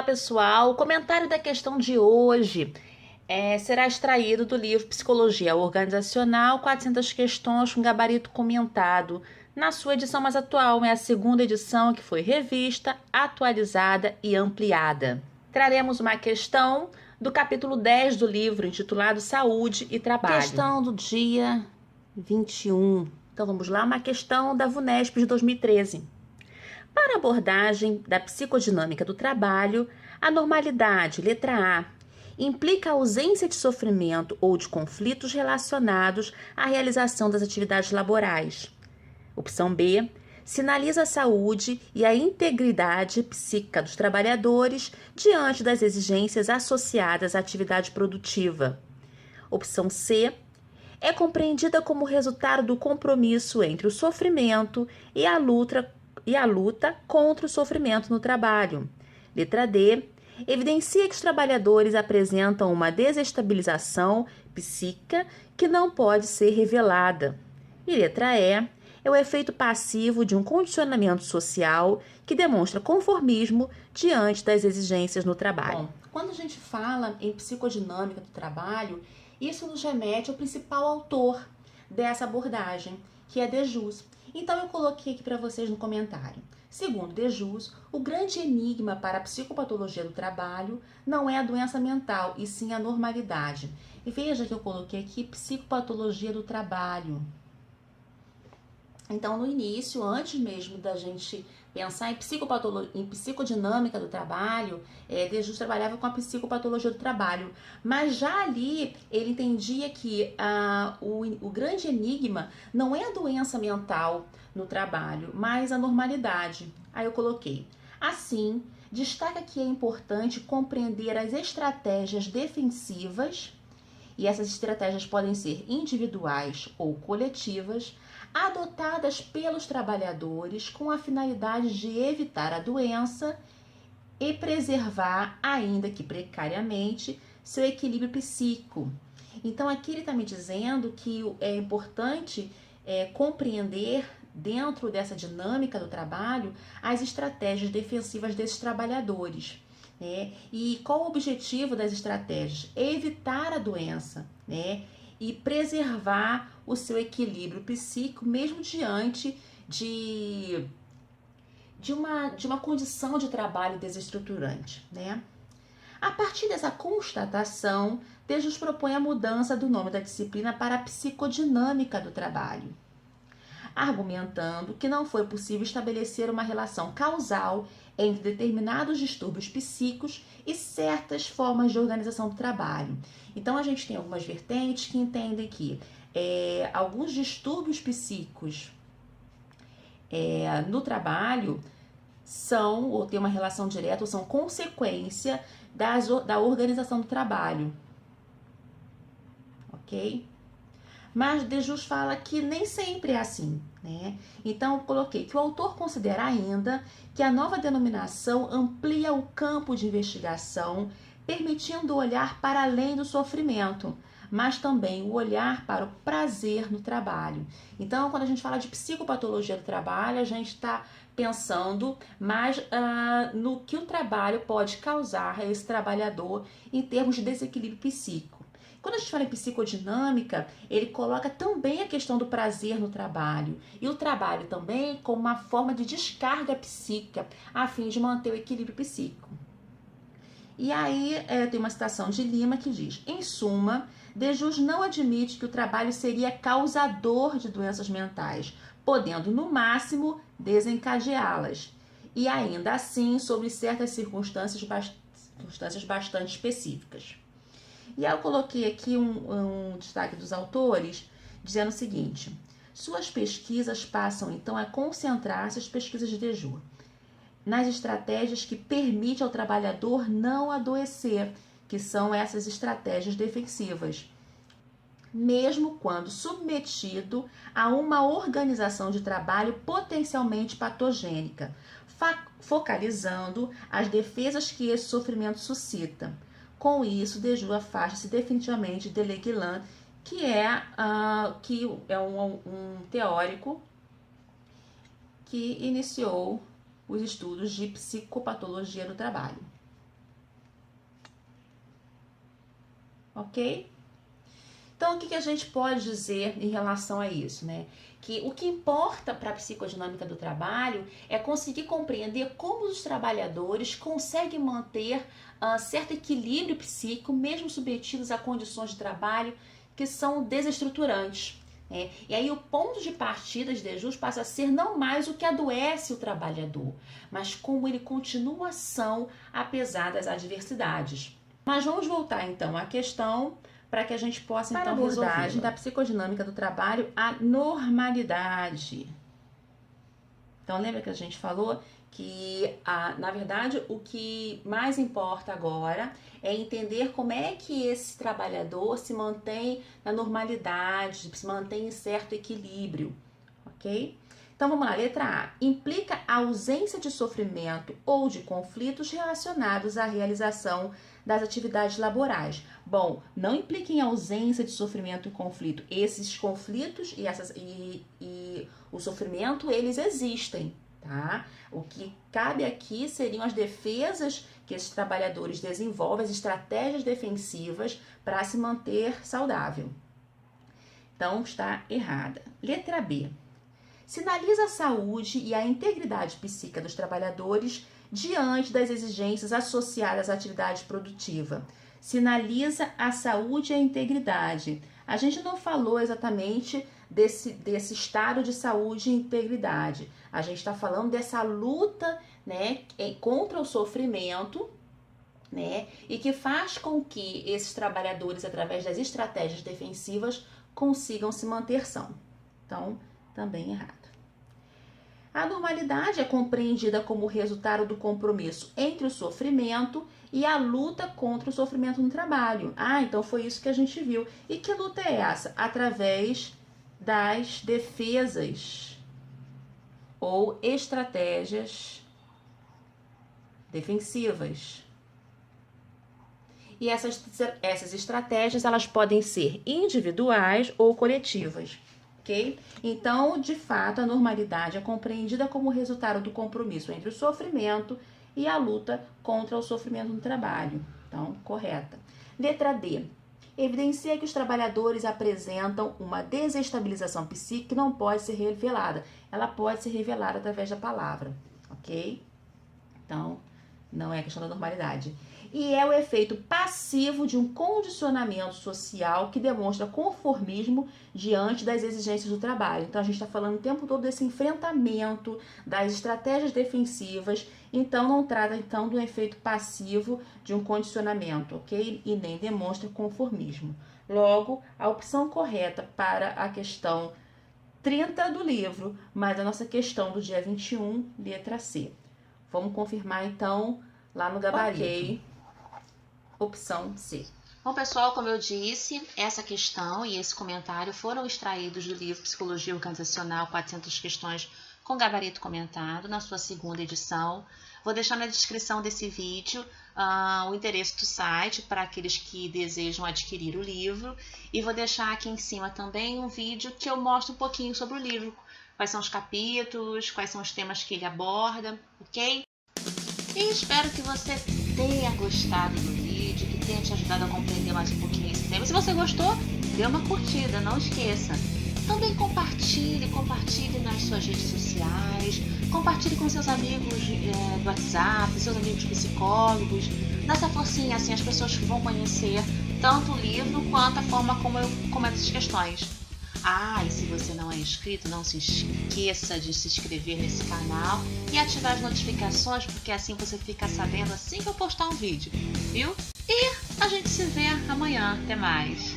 pessoal! O comentário da questão de hoje será extraído do livro Psicologia Organizacional, 400 questões com gabarito comentado. Na sua edição mais atual, é a segunda edição que foi revista, atualizada e ampliada. Traremos uma questão do capítulo 10 do livro, intitulado Saúde e Trabalho. Questão do dia 21. Então vamos lá, uma questão da VUNESP de 2013. Para a abordagem da psicodinâmica do trabalho, a normalidade, letra A, implica a ausência de sofrimento ou de conflitos relacionados à realização das atividades laborais. Opção B, sinaliza a saúde e a integridade psíquica dos trabalhadores diante das exigências associadas à atividade produtiva. Opção C, é compreendida como resultado do compromisso entre o sofrimento e a luta contra o sofrimento no trabalho. Letra D, evidencia que os trabalhadores apresentam uma desestabilização psíquica que não pode ser revelada. E letra E, é o efeito passivo de um condicionamento social que demonstra conformismo diante das exigências no trabalho. Bom, quando a gente fala em psicodinâmica do trabalho, isso nos remete ao principal autor dessa abordagem, que é Deleuze. Então eu coloquei aqui para vocês no comentário. Segundo Deleuze, o grande enigma para a psicopatologia do trabalho não é a doença mental, e sim a normalidade. E veja que eu coloquei aqui psicopatologia do trabalho. Então, no início, antes mesmo da gente pensar em psicodinâmica do trabalho, Deleuze trabalhava com a psicopatologia do trabalho. Mas já ali, ele entendia que o grande enigma não é a doença mental no trabalho, mas a normalidade. Aí eu coloquei. Assim, destaca que é importante compreender as estratégias defensivas, e essas estratégias podem ser individuais ou coletivas, adotadas pelos trabalhadores com a finalidade de evitar a doença e preservar, ainda que precariamente, seu equilíbrio psíquico. Então aqui ele está me dizendo que é importante compreender, dentro dessa dinâmica do trabalho, as estratégias defensivas desses trabalhadores. E qual o objetivo das estratégias? Evitar a doença, e preservar o seu equilíbrio psíquico, mesmo diante de uma condição de trabalho desestruturante. A partir dessa constatação, Deleuze propõe a mudança do nome da disciplina para a psicodinâmica do trabalho, argumentando que não foi possível estabelecer uma relação causal entre determinados distúrbios psíquicos e certas formas de organização do trabalho. Então, a gente tem algumas vertentes que entendem que alguns distúrbios psíquicos no trabalho são, ou têm uma relação direta, ou são consequência da organização do trabalho. Ok? Mas Deleuze fala que nem sempre é assim, Então, eu coloquei que o autor considera ainda que a nova denominação amplia o campo de investigação, permitindo olhar para além do sofrimento, mas também o olhar para o prazer no trabalho. Então, quando a gente fala de psicopatologia do trabalho, a gente está pensando mais no que o trabalho pode causar a esse trabalhador em termos de desequilíbrio psíquico. Quando a gente fala em psicodinâmica, ele coloca também a questão do prazer no trabalho, e o trabalho também como uma forma de descarga psíquica, a fim de manter o equilíbrio psíquico. E aí tem uma citação de Lima que diz: em suma, Deleuze não admite que o trabalho seria causador de doenças mentais, podendo no máximo desencadeá-las, e ainda assim sobre certas circunstâncias bastante específicas. E aí eu coloquei aqui um destaque dos autores, dizendo o seguinte: suas pesquisas passam então a concentrar-se, as pesquisas de Deleuze, nas estratégias que permitem ao trabalhador não adoecer, que são essas estratégias defensivas, mesmo quando submetido a uma organização de trabalho potencialmente patogênica, focalizando as defesas que esse sofrimento suscita. Com isso, Deleuze afasta-se definitivamente de Leguilin, que é um teórico que iniciou os estudos de psicopatologia do trabalho. ok? Então, o que a gente pode dizer em relação a isso, né? Que o que importa para a psicodinâmica do trabalho é conseguir compreender como os trabalhadores conseguem manter certo equilíbrio psíquico, mesmo submetidos a condições de trabalho que são desestruturantes. E aí o ponto de partida de Dejus passa a ser não mais o que adoece o trabalhador, mas como ele continua são apesar das adversidades. Mas vamos voltar então à questão para que a gente possa então resolver. Para a abordagem da psicodinâmica do trabalho, a normalidade. Então lembra que a gente falou que, na verdade, o que mais importa agora é entender como é que esse trabalhador se mantém na normalidade, se mantém em certo equilíbrio, ok? Então vamos lá, letra A. Implica a ausência de sofrimento ou de conflitos relacionados à realização das atividades laborais. Bom, não implica em ausência de sofrimento e conflito. Esses conflitos e o sofrimento, eles existem, tá? O que cabe aqui seriam as defesas que esses trabalhadores desenvolvem, as estratégias defensivas para se manter saudável. Então, está errada. Letra B. Sinaliza a saúde e a integridade psíquica dos trabalhadores diante das exigências associadas à atividade produtiva. Sinaliza a saúde e a integridade. A gente não falou exatamente desse estado de saúde e integridade. A gente está falando dessa luta, né, contra o sofrimento, né, e que faz com que esses trabalhadores, através das estratégias defensivas, consigam se manter são. Então, também errado. A normalidade é compreendida como resultado do compromisso entre o sofrimento e a luta contra o sofrimento no trabalho. Então foi isso que a gente viu. E que luta é essa? Através das defesas ou estratégias defensivas. E essas estratégias, elas podem ser individuais ou coletivas. Okay? Então, de fato, a normalidade é compreendida como resultado do compromisso entre o sofrimento e a luta contra o sofrimento no trabalho. Então, correta. Letra D. Evidencia que os trabalhadores apresentam uma desestabilização psíquica que não pode ser revelada. Ela pode ser revelada através da palavra, ok? Então, não é questão da normalidade. E é o efeito passivo de um condicionamento social que demonstra conformismo diante das exigências do trabalho. Então, a gente está falando o tempo todo desse enfrentamento, das estratégias defensivas. Então, não trata então do efeito passivo de um condicionamento, ok? E nem demonstra conformismo. Logo, a opção correta para a questão 30 do livro, mas a nossa questão do dia 21, letra C. Vamos confirmar, então, lá no gabarito. Ok. Opção C. Bom, pessoal, como eu disse, essa questão e esse comentário foram extraídos do livro Psicologia Organizacional, 400 questões com gabarito comentado, na sua segunda edição. Vou deixar na descrição desse vídeo o endereço do site para aqueles que desejam adquirir o livro. E vou deixar aqui em cima também um vídeo que eu mostro um pouquinho sobre o livro. Quais são os capítulos, quais são os temas que ele aborda, ok? E espero que você tenha gostado do vídeo, que tenha te ajudado a compreender mais um pouquinho esse tema. Se você gostou, dê uma curtida, não esqueça. Também compartilhe nas suas redes sociais, compartilhe com seus amigos do WhatsApp, seus amigos psicólogos. Dá essa forcinha, assim as pessoas vão conhecer tanto o livro quanto a forma como eu comento essas questões. E se você não é inscrito, não se esqueça de se inscrever nesse canal e ativar as notificações, porque assim você fica sabendo assim que eu postar um vídeo, viu? E a gente se vê amanhã. Até mais!